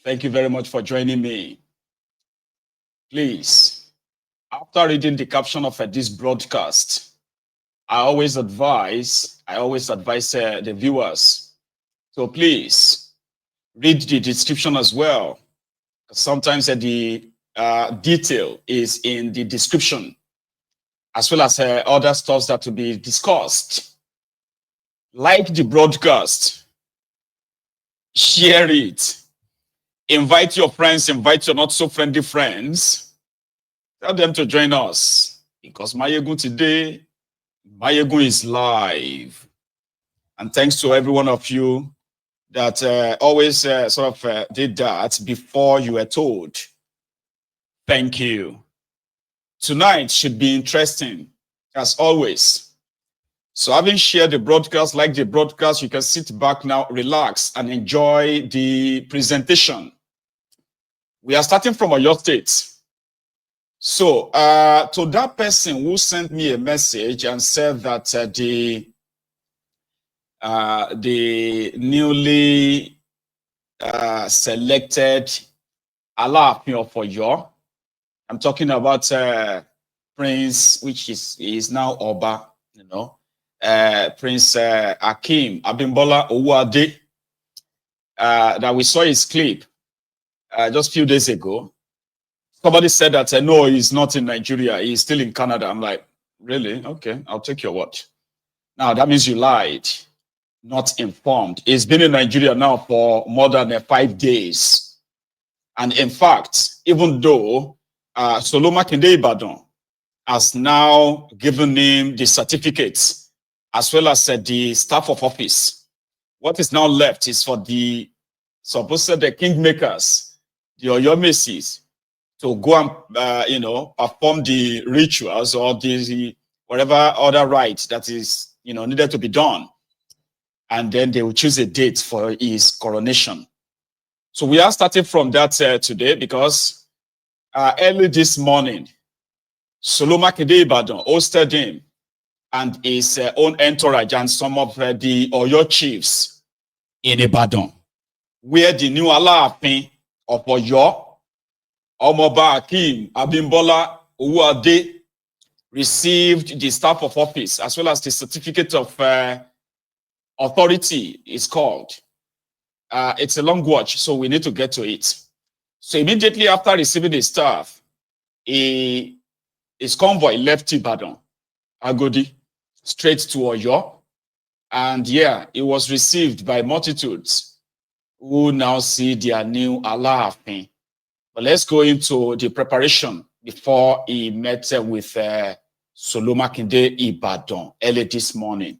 Thank you very much for joining me. Please, after reading the caption of this broadcast, I always advise the viewers. So please read the description as well. Sometimes the detail is in the description, as well as other stuff that will be discussed. Like the broadcast, share it, invite your friends, invite your not so friendly friends, tell them to join us, because Mayegun today, Mayegun is live. And thanks to every one of you that always did that before you were told. Thank you. Tonight should be interesting, as always. So having shared the broadcast, like the broadcast, you can sit back now, relax, and enjoy the presentation. We are starting from Oyo State. So to that person who sent me a message and said that the newly selected Alaafin of Oyo, I'm talking about Prince, which is now Oba, Prince Akeem Abimbola Owuade, that we saw his clip just a few days ago. Somebody said that, no, he's not in Nigeria. He's still in Canada. I'm like, really? Okay, I'll take your word. Now, that means you lied, not informed. He's been in Nigeria now for more than 5 days. And in fact, even though Solo Makinde Ibadan has now given him the certificates as well as the staff of office, what is now left is for the supposed kingmakers, the Oyomesis, to go and perform the rituals or the whatever other rite that is needed to be done, and then they will choose a date for his coronation. So we are starting from that today, because early this morning, Solo Makinde Ibadan hosted him and his own entourage and some of the Oyo chiefs in Ibadan, where the new Alaafin of Oyo, Omoba Akeem Abimbola Owuade, received the staff of office as well as the certificate of authority, is called. It's a long watch, so we need to get to it. So immediately after receiving the staff, his convoy left Ibadan, Agodi, straight to Oyo. And yeah, it was received by multitudes who now see their new Alaafin. But let's go into the preparation before he met with Solo Makinde Ibadan early this morning.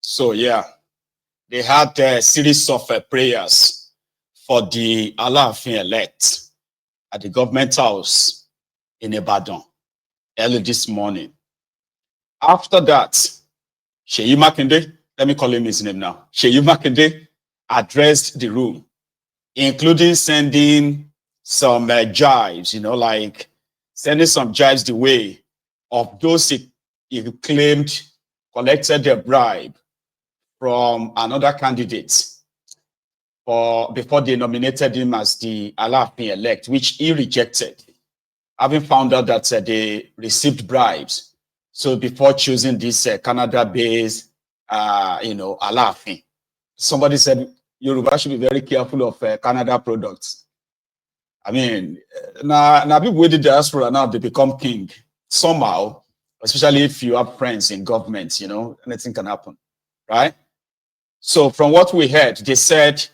So yeah, they had a series of prayers for the Alaafin elect at the government house in Ibadan early this morning. After that, Seyi Makinde, let me call him his name now, Seyi Makinde addressed the room, including sending some jibes, like sending some jibes the way of those he claimed collected a bribe from another candidate before they nominated him as the Alaafin elect, which he rejected, having found out that they received bribes. So before choosing this Canada-based, Alaafin, somebody said Yoruba should be very careful of Canada products. I mean, now people with the diaspora now, they become king somehow, especially if you have friends in government, anything can happen, right? So from what we heard, they said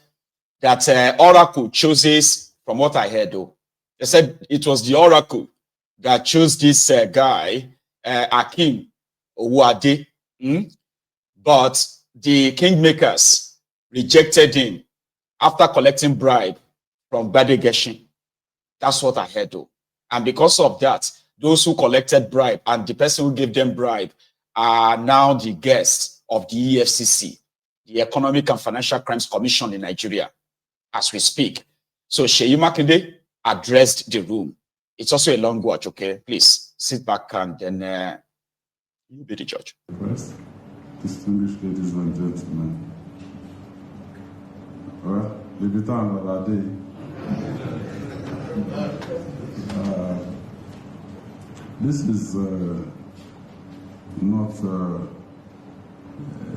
that Oracle chooses, from what I heard though, they said it was the Oracle that chose this guy, Akim Owuade, but the kingmakers rejected him after collecting bribe from Bade Geshin. That's what I heard though. And because of that, those who collected bribe and the person who gave them bribe are now the guests of the EFCC. the Economic and Financial Crimes Commission in Nigeria as we speak. So Seyi Makinde addressed the room. It's also a long watch, okay? Please sit back and then you be the judge. First, distinguished ladies and gentlemen, well, the Bitan of this is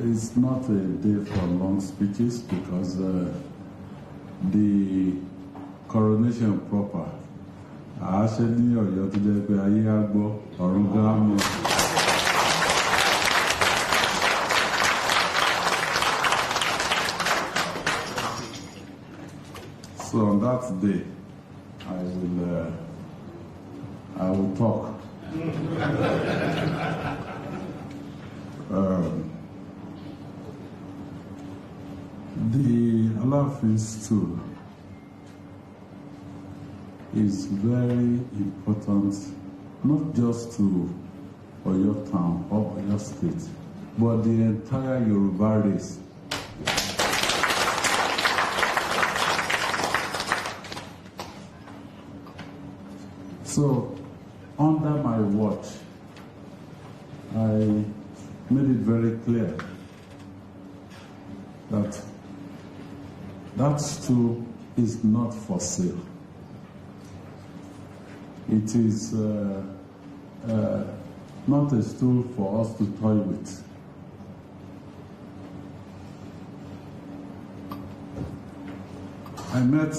it's not a day for long speeches because the coronation proper actually so on that day I will talk. The Alaafin stool is very important, not just to Oyo town or Oyo state, but the entire Yoruba race. So, under my watch, I made it very clear that that stool is not for sale. It is not a stool for us to toy with. I met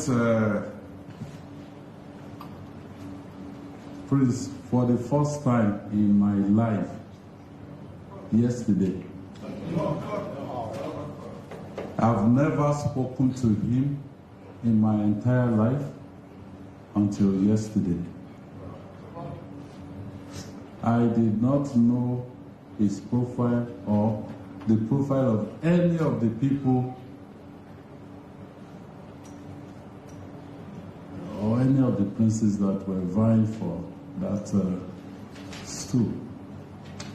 Prince for the first time in my life yesterday. I've never spoken to him in my entire life until yesterday. I did not know his profile or the profile of any of the people or any of the princes that were vying for that stool,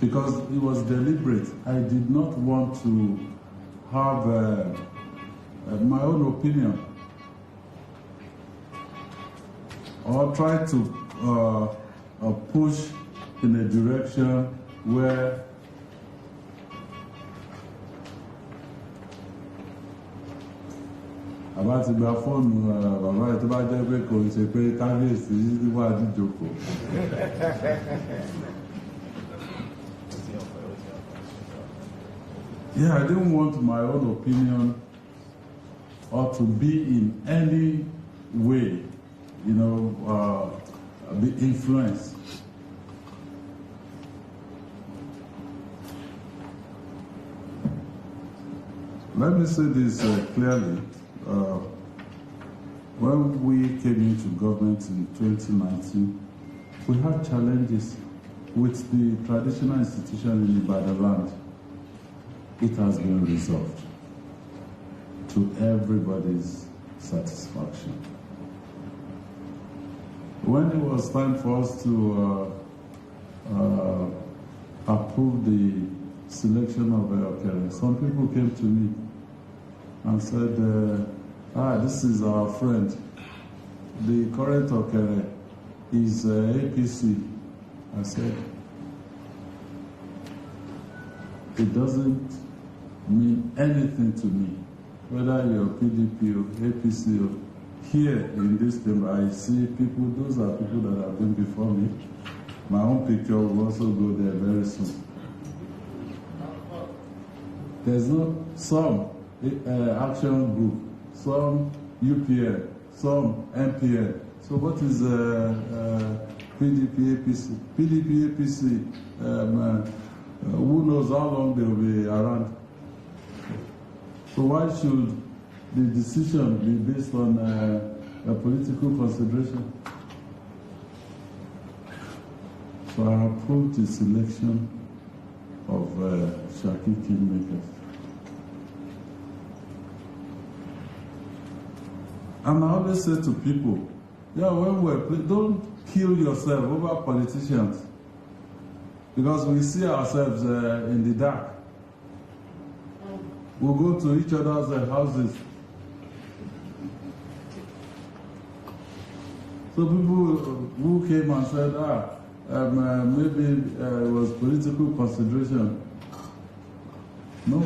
because it was deliberate. I did not want to have my own opinion or try to push in a direction where about to gba fóònù bàbá ẹ̀ tó bá jẹ́ pé kò ṣe pé kábíyèsí wà níjókòó. Yeah, I didn't want my own opinion or to be in any way, be influenced. Let me say this clearly. When we came into government in 2019, we had challenges with the traditional institution in Ibadan land. It has been resolved to everybody's satisfaction. When it was time for us to approve the selection of Okere, some people came to me and said, this is our friend. The current Okere is APC. I said, it doesn't mean anything to me, whether you're PDP or APC or here in this chamber. I see people, those are people that have been before me. My own picture will also go there very soon. There's some action group, some UPN, some MPN. So what is PDP, APC? PDP, APC, who knows how long they will be around? So why should the decision be based on a political consideration? So I approved the selection of Shaki Kingmakers. And I always say to people, don't kill yourself over politicians, because we see ourselves in the dark. We'll go to each other's houses. So people who came and said, maybe it was political consideration. No.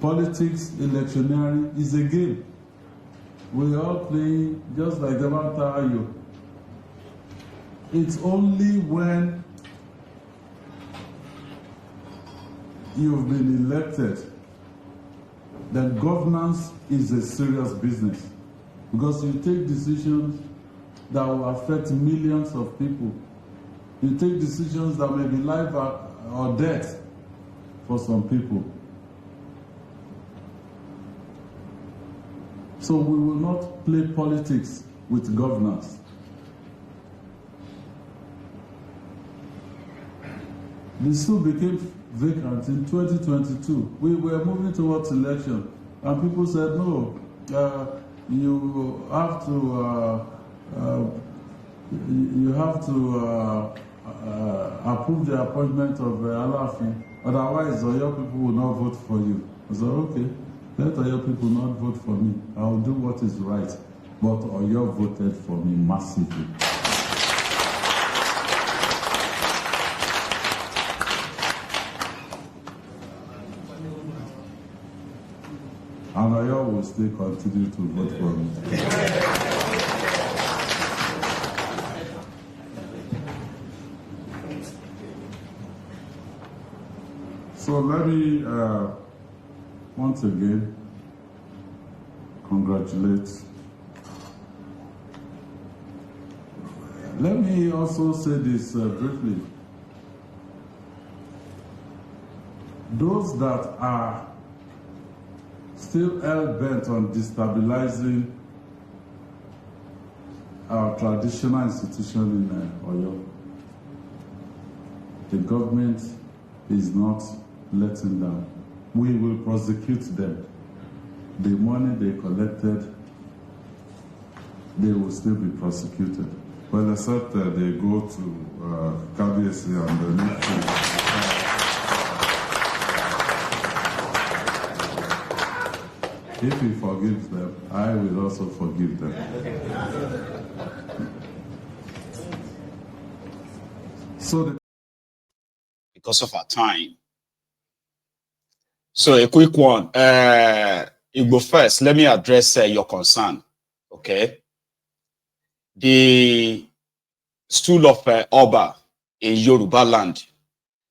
Politics, electioneering is a game. We're all playing just like the Ayo. It's only when you've been elected that governance is a serious business, because you take decisions that will affect millions of people. You take decisions that may be life or death for some people. So we will not play politics with governance. The stool became vacant in 2022. We were moving towards election, and people said, no, you have to approve the appointment of Alaafin, otherwise your people will not vote for you. I said, okay, let your people not vote for me. I will do what is right. But Oyo voted for me massively. And Oyo will still continue to vote for me. So let me once again congratulate. Let me also say this briefly. Those that are still hell-bent on destabilizing our traditional institution in Oyo, the government is not letting down. We will prosecute them. The money they collected, they will still be prosecuted. Well, except they go to KBC and the need If he forgives them, I will also forgive them. So because of our time. So a quick one. Igbo first, let me address your concern. Okay. The stool of Oba in Yoruba land,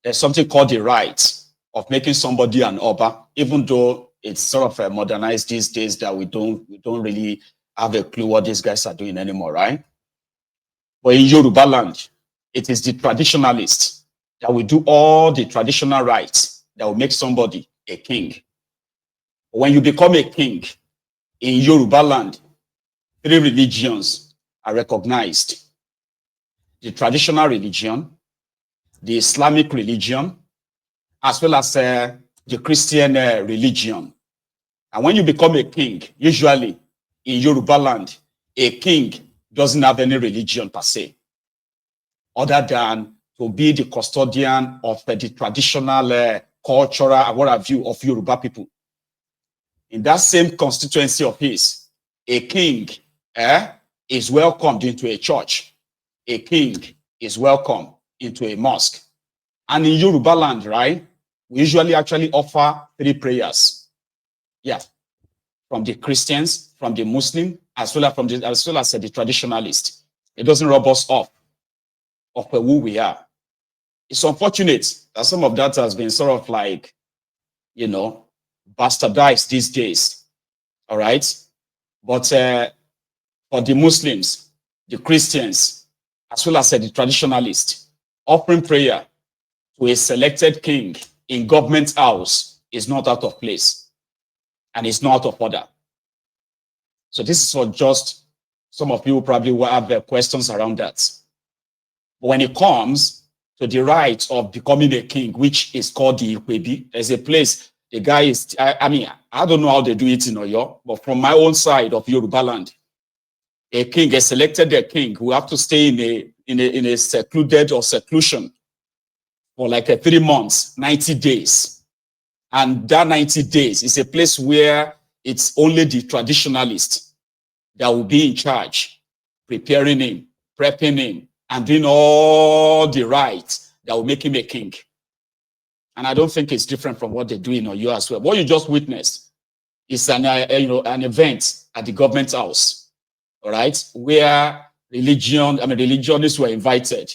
there's something called the right of making somebody an Oba, even though it's sort of modernized these days that we don't really have a clue what these guys are doing anymore, right? But in Yoruba land, it is the traditionalists that will do all the traditional rites that will make somebody a king. When you become a king in Yoruba land, 3 religions are recognized: the traditional religion, the Islamic religion, as well as the Christian religion. And when you become a king, usually in Yoruba land, a king doesn't have any religion per se, other than to be the custodian of the traditional, cultural, and what have you, of Yoruba people. In that same constituency of his, a king is welcomed into a church. A king is welcome into a mosque. And in Yoruba land, right, we usually actually offer 3 prayers. Yeah. From the Christians, from the Muslim, as well as the traditionalist. It doesn't rub us off of who we are. It's unfortunate that some of that has been sort of like, you know, bastardized these days. All right. But for the Muslims, the Christians, as well as the traditionalists, offering prayer to a selected king in government house is not out of place, and it's not out of order. So this is for just some of you probably will have questions around that. But when it comes to the right of becoming a king, which is called the Ikwebi, there's a place the guy is, I mean, I don't know how they do it in Oyo, but from my own side of Yoruba land, a king, a selected king, who have to stay in a secluded or seclusion for like 3 months, 90 days. And that 90 days is a place where it's only the traditionalist that will be in charge, preparing him, prepping him, and doing all the rites that will make him a king. And I don't think it's different from what they do in Oyo as well. What you just witnessed is an event at the government house, all right, where religionists were invited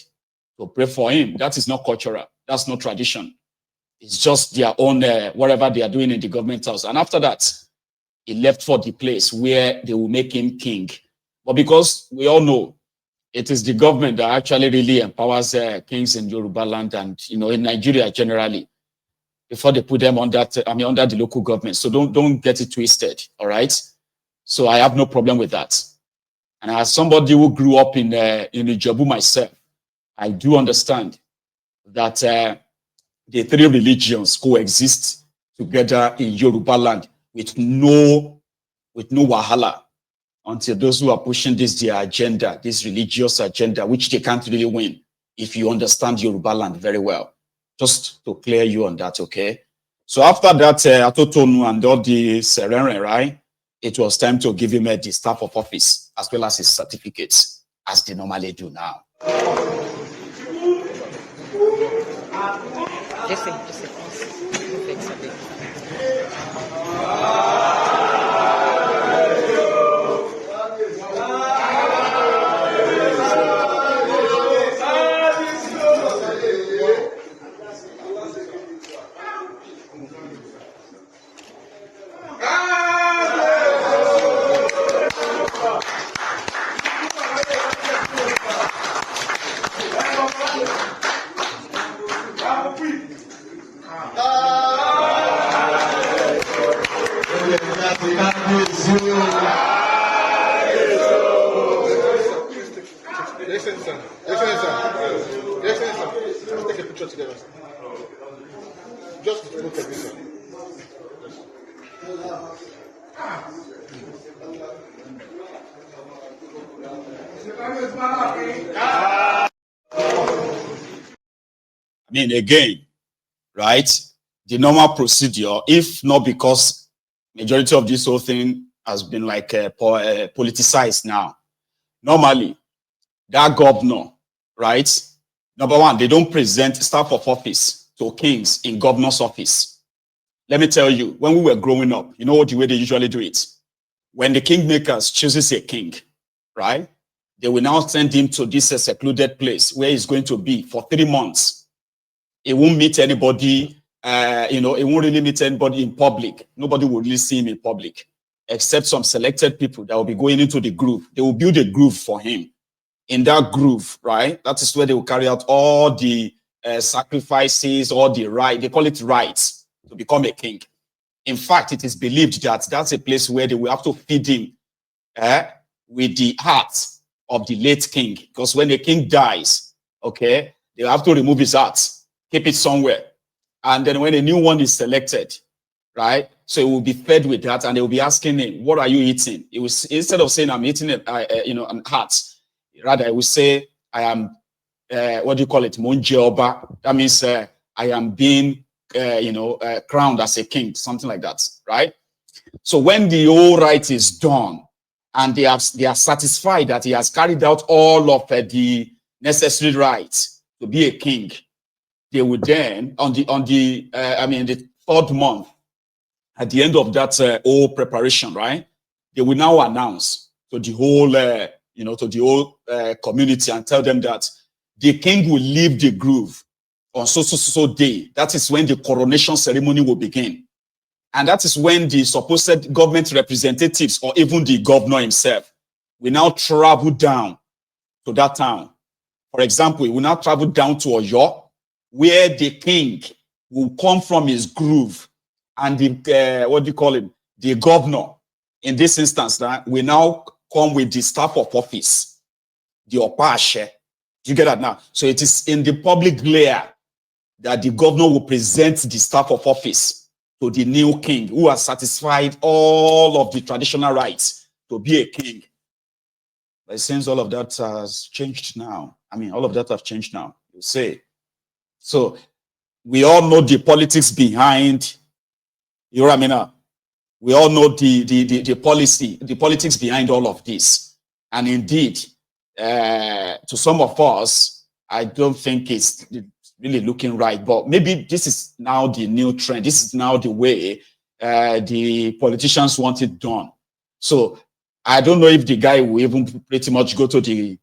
to pray for him. That is not cultural. That's not tradition. It's just their own, whatever they are doing in the government house. And after that, he left for the place where they will make him king. But because we all know it is the government that actually really empowers kings in Yoruba land and, in Nigeria generally, before they put them under the local government. So don't get it twisted, all right? So I have no problem with that. And as somebody who grew up in Ijebu myself, I do understand that the three religions coexist together in Yoruba land with no wahala until those who are pushing their agenda, this religious agenda, which they can't really win if you understand Yoruba land very well. Just to clear you on that, okay? So after that, Atotonu and all the Serene, right? It was time to give him the staff of office as well as his certificates, as they normally do now. Let's take a picture together. Just look at this. Again, right? The normal procedure, if not because majority of this whole thing has been like politicized now. Normally, that governor, right? Number one, they don't present staff of office to kings in governor's office. Let me tell you, when we were growing up, you know what the way they usually do it? When the kingmakers chooses a king, right? They will now send him to this secluded place where he's going to be for 3 months. He won't meet anybody, he won't really meet anybody in public. Nobody will really see him in public, except some selected people that will be going into the groove. They will build a groove for him. In that groove, right? That is where they will carry out all the sacrifices, all the rites. They call it rites to become a king. In fact, it is believed that that's a place where they will have to feed him with the heart of the late king. Because when the king dies, okay, they have to remove his heart, keep it somewhere. And then when a new one is selected, right? So it will be fed with that, and they will be asking him, "What are you eating?" It was, instead of saying, "I'm eating an heart," rather, I will say, "I am, what do you call it? Monje Oba." That means I am being, crowned as a king, something like that, right? So when the whole rite is done, and they are satisfied that he has carried out all of the necessary rites to be a king, they would then, on the 3rd month, at the end of that whole preparation, right? They will now announce to the whole, to the whole community and tell them that the king will leave the groove on so day. That is when the coronation ceremony will begin. And that is when the supposed government representatives or even the governor himself will now travel down to that town. For example, he will now travel down to Oyo, where the king will come from his groove, and the the governor, in this instance, will now come with the staff of office, the Opashe. Do you get that now? So it is in the public glare that the governor will present the staff of office to the new king, who has satisfied all of the traditional rites to be a king. But since all of that has changed now, all of that have changed now, you say. So we all know the politics behind You know what I mean? We all know the policy, the politics behind all of this. And indeed, to some of us, I don't think it's really looking right. But maybe this is now the new trend. This is now the way the politicians want it done. So I don't know if the guy will even pretty much go to the